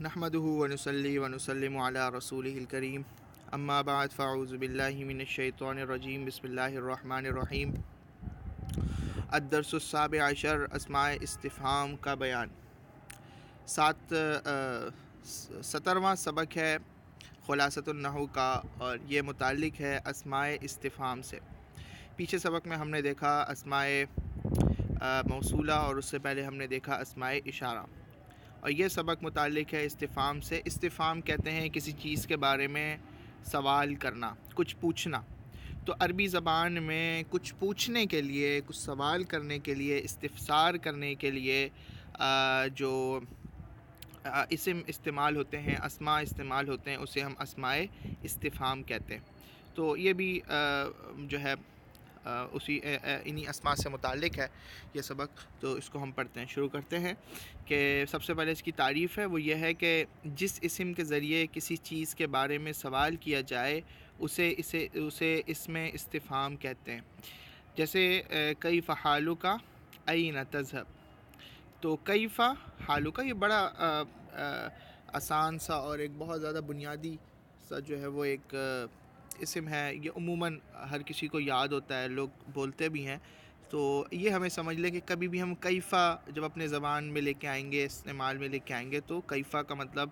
نحمده ونصلي ونسلم على رسوله الكريم اما بعد فاعوذ بالله من الشیطان الرجیم بسم اللہ الرحمن الرحیم۔ الدرس السابع عشر اسمائے استفہام کا بیان۔ 17واں سبق ہے خلاصۃ النحو کا، اور یہ متعلق ہے اسمائے استفہام سے۔ پیچھے سبق میں ہم نے دیکھا اسمائے موصولہ، اور اس سے پہلے ہم نے دیکھا اسمائے اشارہ، اور یہ سبق متعلق ہے استفہام سے۔ استفہام کہتے ہیں کسی چیز کے بارے میں سوال کرنا، کچھ پوچھنا۔ تو عربی زبان میں کچھ پوچھنے کے لیے، کچھ سوال کرنے کے لیے، استفسار کرنے کے لیے جو اسم استعمال ہوتے ہیں، اسماء استعمال ہوتے ہیں، اسے ہم اسمائے استفہام کہتے ہیں۔ تو یہ بھی جو ہے انہی اسماء سے متعلق ہے یہ سبق، تو اس کو ہم پڑھتے ہیں، شروع کرتے ہیں۔ کہ سب سے پہلے اس کی تعریف ہے، وہ یہ ہے کہ جس اسم کے ذریعے کسی چیز کے بارے میں سوال کیا جائے اسے اسم استفہام کہتے ہیں۔ جیسے کیف حالک این تذهب، تو کیف حالک یہ بڑا آسان سا اور ایک بہت زیادہ بنیادی سا جو ہے وہ ایک اسم ہے۔ یہ عموماً ہر کسی کو یاد ہوتا ہے، لوگ بولتے بھی ہیں۔ تو یہ ہمیں سمجھ لیں کہ کبھی بھی ہم کیفا جب اپنے زبان میں لے کے آئیں گے، استعمال میں لے کے آئیں گے، تو کیفا کا مطلب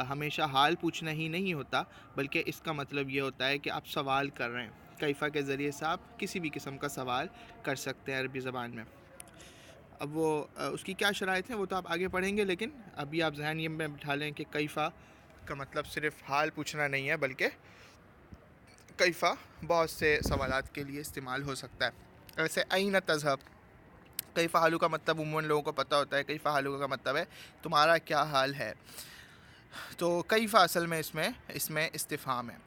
ہمیشہ حال پوچھنا ہی نہیں ہوتا، بلکہ اس کا مطلب یہ ہوتا ہے کہ آپ سوال کر رہے ہیں۔ کیفا کے ذریعے سے آپ کسی بھی قسم کا سوال کر سکتے ہیں عربی زبان میں۔ اب وہ اس کی کیا شرائط ہیں وہ تو آپ آگے پڑھیں گے، لیکن ابھی آپ ذہن یہ میں بٹھا لیں کہ کیفا کا مطلب صرف حال پوچھنا نہیں ہے، بلکہ کیفا بہت سے سوالات کے لیے استعمال ہو سکتا ہے۔ ویسے این تذهب، کیف حالک کا مطلب عموماً لوگوں کو پتہ ہوتا ہے، کیف حالک کا مطلب ہے تمہارا کیا حال ہے۔ تو کیف اصل میں اس میں استفہام ہے،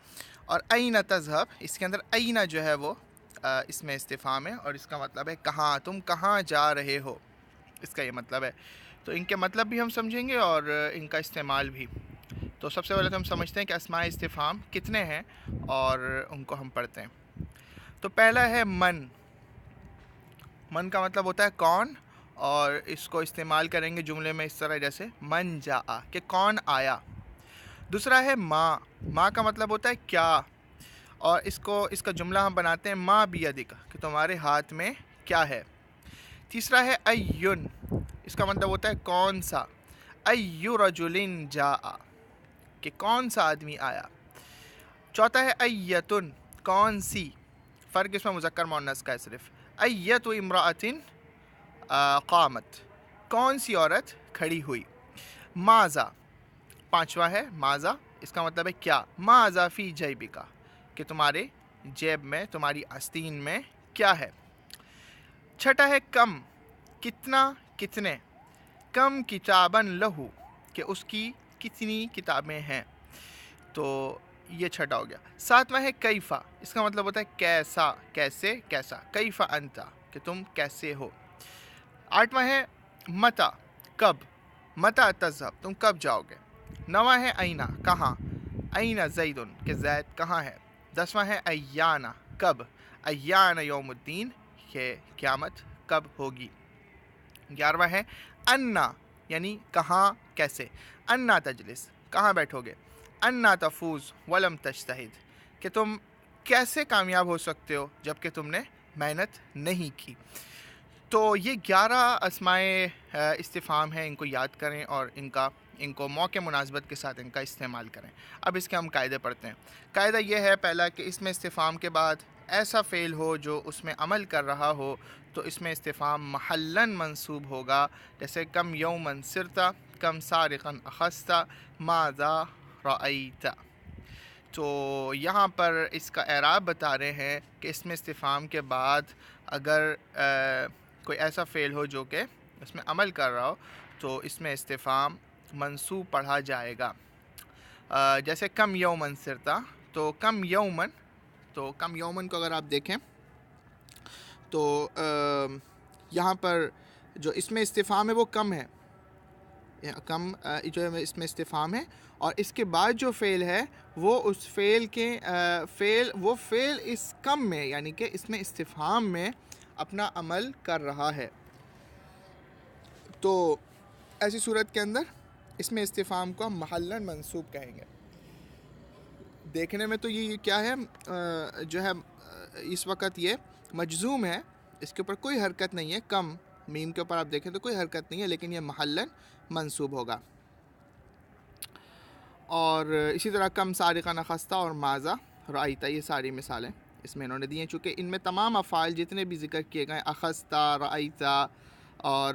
اور این تذهب اس کے اندر این جو ہے وہ اس میں استفہام ہے، اور اس کا مطلب ہے کہاں، تم کہاں جا رہے ہو، اس کا یہ مطلب ہے۔ تو ان کے مطلب بھی ہم سمجھیں گے اور ان کا استعمال بھی۔ تو سب سے پہلے تو ہم سمجھتے ہیں کہ اسماء استفہام کتنے ہیں، اور ان کو ہم پڑھتے ہیں۔ تو پہلا ہے من۔ من کا مطلب ہوتا ہے کون، اور اس کو استعمال کریں گے جملے میں اس طرح جیسے من جاء، کہ کون آیا۔ دوسرا ہے ما۔ ما کا مطلب ہوتا ہے کیا، اور اس کا جملہ ہم بناتے ہیں ما بیدک، کہ تمہارے ہاتھ میں کیا ہے۔ تیسرا ہے ایون، اس کا مطلب ہوتا ہے کون سا، ای رجل جاء، کہ کون سا آدمی آیا۔ چوتھا ہے ایتن، کون سی، فرق اس میں مذکر مؤنث کا ہے صرف۔ ایت امرأۃ قامت، کون سی عورت کھڑی ہوئی۔ ماذا، پانچواں ہے ماذا، اس کا مطلب ہے کیا۔ ماذا فی جیبک، کہ تمہارے جیب میں، تمہاری آستین میں کیا ہے۔ چھٹا ہے کم، کتنا، کتنے۔ کم کتابا لہو، کہ اس کی کتنی کتابیں ہیں۔ تو یہ چھٹا ہو گیا۔ ساتواں ہے کیفا، اس کا مطلب ہوتا ہے کیسا، کیسے، کیسا۔ کیفا انت، کہ تم کیسے ہو۔ آٹھواں ہے متا، کب۔ متا تذهب، تم کب جاؤ گے۔ نواں ہے اینا، کہاں۔ اینا زید، کہ زید کہاں ہے۔ دسواں ہے ایانا، کب۔ ایانا یوم الدین، کہ قیامت کب ہوگی۔ 11واں ہے انا، یعنی کہاں، کیسے۔ انا تجلس، کہاں بیٹھو گے۔ انا تفوز ولم تجتہد، کہ تم کیسے کامیاب ہو سکتے ہو جبکہ تم نے محنت نہیں کی۔ تو یہ 11 اسمائے استفہام ہیں، ان کو یاد کریں اور ان کو موقع مناسبت کے ساتھ ان کا استعمال کریں۔ اب اس کے ہم قاعدے پڑھتے ہیں۔ قاعدہ یہ ہے پہلا، کہ اس میں استفہام کے بعد ایسا فعل ہو جو اس میں عمل کر رہا ہو، تو اس میں استفہام محلاً منصوب ہوگا، جیسے کم یوماً سرتا، کم سارقاً اخذت، ماذا رأیت۔ تو یہاں پر اس کا اعراب بتا رہے ہیں کہ اس میں استفہام کے بعد اگر کوئی ایسا فعل ہو جو کہ اس میں عمل کر رہا ہو، تو اس میں استفہام منصوب پڑھا جائے گا۔ جیسے کم یوماً سرتا، تو کم یوماً کو اگر آپ دیکھیں تو یہاں پر جو اس میں استفہام ہے وہ کم ہے، کم جو اس میں استفہام ہے، اور اس کے بعد جو فعل ہے وہ اس فعل کے فعل اس کم میں، یعنی کہ اس میں استفہام میں اپنا عمل کر رہا ہے۔ تو ایسی صورت کے اندر اسم استفہام کو ہم محلاً منصوب کہیں گے. دیکھنے میں تو یہ کیا ہے جو ہے اس وقت یہ مجزوم ہے, اس کے اوپر کوئی حرکت نہیں ہے, کم میم کے اوپر آپ دیکھیں تو کوئی حرکت نہیں ہے, لیکن یہ محلاً منصوب ہوگا. اور اسی طرح کم سارقہ نخستہ اور ماذا رأیتا, یہ ساری مثالیں اس میں انہوں نے دی ہیں, چونکہ ان میں تمام افعال جتنے بھی ذکر کیے گئے اخذتا, رأیتا اور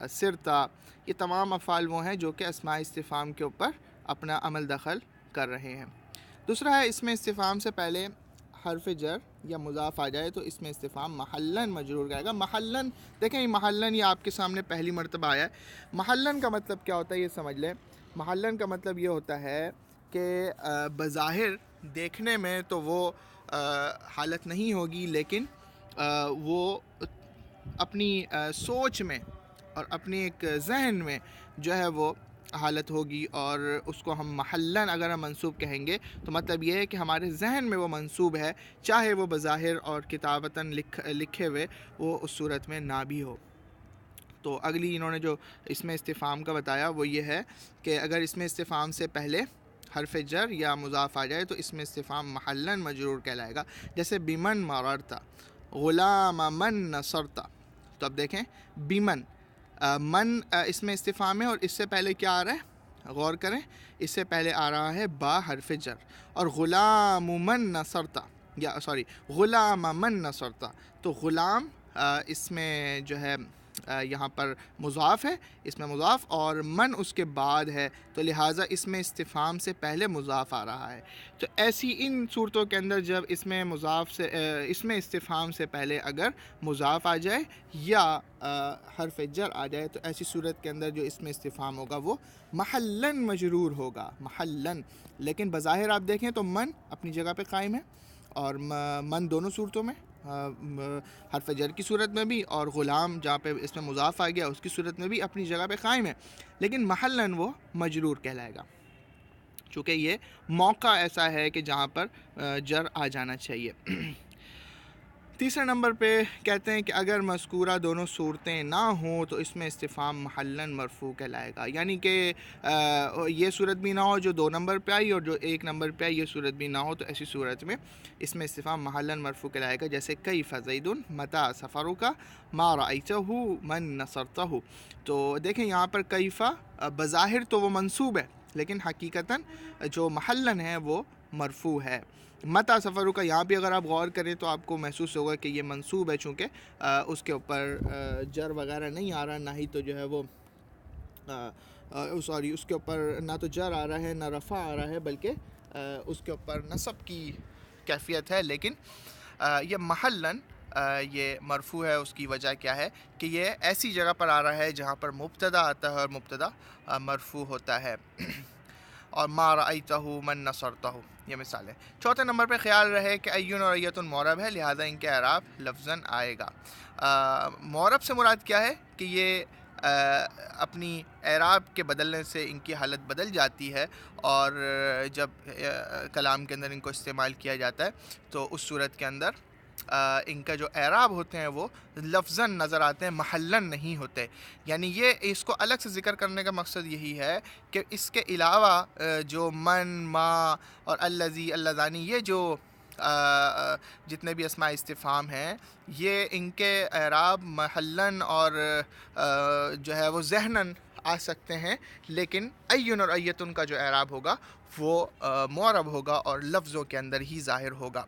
سرتا, یہ تمام افعال وہ ہیں جو کہ اسماء استفہام کے اوپر اپنا عمل دخل کر رہے ہیں. دوسرا ہے اس میں استفہام سے پہلے حرف جر یا مضاف آ جائے تو اس میں استفہام محلاً مجرور کہے گا. محلاً دیکھیں, یہ محلاً یہ آپ کے سامنے پہلی مرتبہ آیا ہے. محلاً کا مطلب کیا ہوتا ہے یہ سمجھ لیں. محلاً کا مطلب یہ ہوتا ہے کہ بظاہر دیکھنے میں تو وہ حالت نہیں ہوگی, لیکن وہ اپنی سوچ میں اور اپنی ایک ذہن میں جو ہے وہ حالت ہوگی, اور اس کو ہم محلاً اگر ہم منصوب کہیں گے تو مطلب یہ ہے کہ ہمارے ذہن میں وہ منصوب ہے, چاہے وہ بظاہر اور کتابتاً لکھے ہوئے وہ اس صورت میں نہ بھی ہو. تو اگلی انہوں نے جو اس میں استفہام کا بتایا وہ یہ ہے کہ اگر اس میں استفہام سے پہلے حرف جر یا مضاف آ جائے تو اس میں استفہام محلاً مجرور کہلائے گا. جیسے بمن مررتا, غلام من نصرتا. تو اب دیکھیں بمن, من اس میں استفہام ہے اور اس سے پہلے کیا آ رہا ہے, غور کریں, اس سے پہلے آ رہا ہے با حرف جر, اور غلام من نصرتا یا سوری غلام من نصرتا. تو غلام اس میں جو ہے یہاں پر مضاف ہے, اس میں مضاف, اور من اس کے بعد ہے, تو لہٰذا اس میں استفہام سے پہلے مضاف آ رہا ہے. تو ایسی ان صورتوں کے اندر جب اس میں مضاف سے اس میں استفہام سے پہلے اگر مضاف آ جائے یا حرف جر آ جائے تو ایسی صورت کے اندر جو اس میں استفہام ہوگا وہ محلاً مجرور ہوگا, محلاً. لیکن بظاہر آپ دیکھیں تو من اپنی جگہ پہ قائم ہے, اور من دونوں صورتوں میں, حرف جر کی صورت میں بھی اور غلام جہاں پہ اس میں مضاف آ گیا اس کی صورت میں بھی اپنی جگہ پہ قائم ہے, لیکن محلاً وہ مجرور کہلائے گا, چونکہ یہ موقع ایسا ہے کہ جہاں پر جر آ جانا چاہیے. تیسرے نمبر پہ کہتے ہیں کہ اگر مذکورہ دونوں صورتیں نہ ہوں تو اس میں استفہام محلاً مرفوع کہلائے گا. یعنی کہ یہ صورت بھی نہ ہو جو 2 نمبر پہ آئی, اور جو 1 نمبر پہ آئی یہ صورت بھی نہ ہو, تو ایسی صورت میں اس میں استفہام محلاً مرفوع کہلائے گا. جیسے کیف زید متی سفرک ما رأیتہ من نصرتہ. تو دیکھیں یہاں پر کیفہ بظاہر تو وہ منصوب ہے, لیکن حقیقتاً جو محلاً ہے وہ مرفوع ہے. متی سفرک یہاں بھی اگر آپ غور کریں تو آپ کو محسوس ہوگا کہ یہ منصوب ہے, چونکہ اس کے اوپر جر وغیرہ نہیں آ رہا, نہ ہی تو جو ہے وہ سوری اس کے اوپر نہ تو جر آ رہا ہے نہ رفع آ رہا ہے, بلکہ اس کے اوپر نصب کی کیفیت ہے. لیکن یہ محلاً یہ مرفوع ہے. اس کی وجہ کیا ہے کہ یہ ایسی جگہ پر آ رہا ہے جہاں پر مبتدا آتا ہے اور مبتدا مرفوع ہوتا ہے. اور ما رأیتہ من نصرتہ, یہ مثال ہے. چوتھے نمبر پہ خیال رہے کہ ایون اور ایتن معرب ہے, لہٰذا ان کے اعراب لفظاً آئے گا. معرب سے مراد کیا ہے کہ یہ اپنی اعراب کے بدلنے سے ان کی حالت بدل جاتی ہے, اور جب کلام کے اندر ان کو استعمال کیا جاتا ہے تو اس صورت کے اندر ان کا جو اعراب ہوتے ہیں وہ لفظاً نظر آتے ہیں, محلاً نہیں ہوتے. یعنی یہ اس کو الگ سے ذکر کرنے کا مقصد یہی ہے کہ اس کے علاوہ جو من, ما اور الذی, اللذانی, یہ جو جتنے بھی اسماء استفہام ہیں یہ ان کے اعراب محلاً اور جو ہے وہ ذہناً آ سکتے ہیں, لیکن ایون اور ایتن کا جو اعراب ہوگا وہ معرب ہوگا اور لفظوں کے اندر ہی ظاہر ہوگا.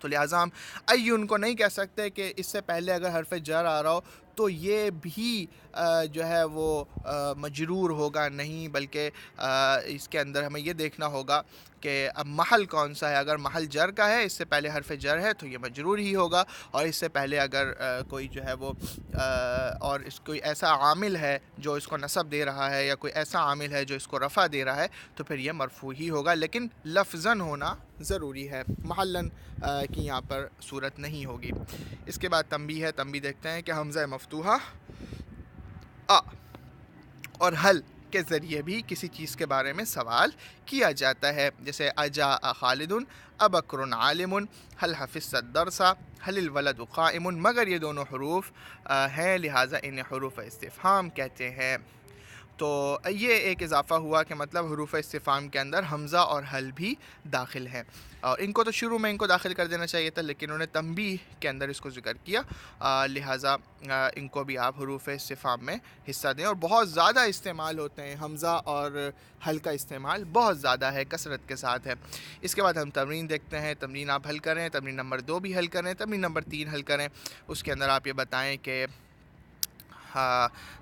تو لہٰذا ہم ایون کو نہیں کہہ سکتے کہ اس سے پہلے اگر حرف جر آ رہا ہو تو یہ بھی جو ہے وہ مجرور ہوگا, نہیں, بلکہ اس کے اندر ہمیں یہ دیکھنا ہوگا کہ اب محل کون سا ہے. اگر محل جر کا ہے, اس سے پہلے حرف جر ہے تو یہ مجرور ہی ہوگا, اور اس سے پہلے اگر کوئی جو ہے وہ اور اس کوئی ایسا عامل ہے جو اس کو نصب دے رہا ہے یا کوئی ایسا عامل ہے جو اس کو رفع دے رہا ہے تو پھر یہ مرفوع ہی ہوگا, لیکن لفظاً ہونا ضروری ہے, محلاً کی یہاں پر صورت نہیں ہوگی. اس کے بعد تنبیہ ہے. تنبیہ دیکھتے ہیں کہ حمزہ مفتوحہ آ اور حل کے ذریعے بھی کسی چیز کے بارے میں سوال کیا جاتا ہے. جیسے اجاء خالد ابکر عالم حل حفظت الدرس حل الولد قائم, مگر یہ دونوں حروف ہیں لہٰذا انہیں حروف استفہام کہتے ہیں. تو یہ ایک اضافہ ہوا کہ مطلب حروف استفہام کے اندر حمزہ اور حل بھی داخل ہے، اور ان کو تو شروع میں ان کو داخل کر دینا چاہیے تھا، لیکن انہوں نے تنبیہ کے اندر اس کو ذکر کیا، لہٰذا ان کو بھی آپ حروف استفہام میں حصہ دیں، اور بہت زیادہ استعمال ہوتے ہیں، حمزہ اور حل کا استعمال بہت زیادہ ہے، کثرت کے ساتھ ہے۔ اس کے بعد ہم تمرین دیکھتے ہیں، تمرین آپ حل کریں، تمرین نمبر 2 بھی حل کریں، تمرین نمبر 3 حل کریں۔ اس کے اندر آپ یہ بتائیں کہ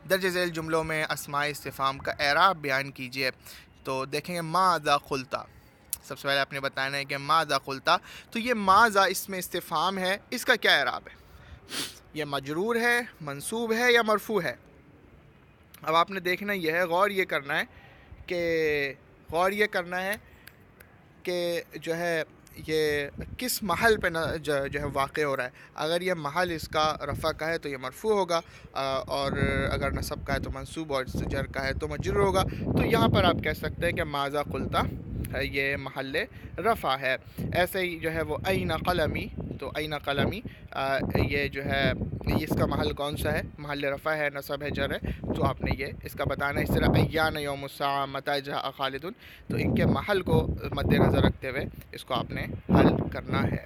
درج ذیل جملوں میں اسمائے استفہام کا اعراب بیان کیجیے۔ تو دیکھیں گے ماذا قلت، سب سے پہلے آپ نے بتانا ہے کہ ماذا قلت، تو یہ ماذا اس میں استفہام ہے، اس کا کیا اعراب ہے؟ یہ مجرور ہے، منصوب ہے یا مرفوع ہے؟ اب آپ نے دیکھنا یہ ہے، غور یہ کرنا ہے کہ جو ہے یہ کس محل پہ جو ہے واقع ہو رہا ہے۔ اگر یہ محل اس کا رفع کا ہے تو یہ مرفوع ہوگا، اور اگر نصب کا ہے تو منصوب، اور جر کا ہے تو مجرور ہوگا۔ تو یہاں پر آپ کہہ سکتے ہیں کہ ماذا قلت یہ محل رفع ہے۔ ایسے ہی جو ہے وہ این قلمی، تو این قلمی یہ جو ہے اس کا محل کون سا ہے؟ محل رفع ہے، نصب ہے، جر ہے، تو آپ نے یہ اس کا بتانا ہے۔ اس طرح ایان یوم الساعہ، متی جاء خالد، تو ان کے محل کو مد نظر رکھتے ہوئے اس کو آپ نے حل کرنا ہے۔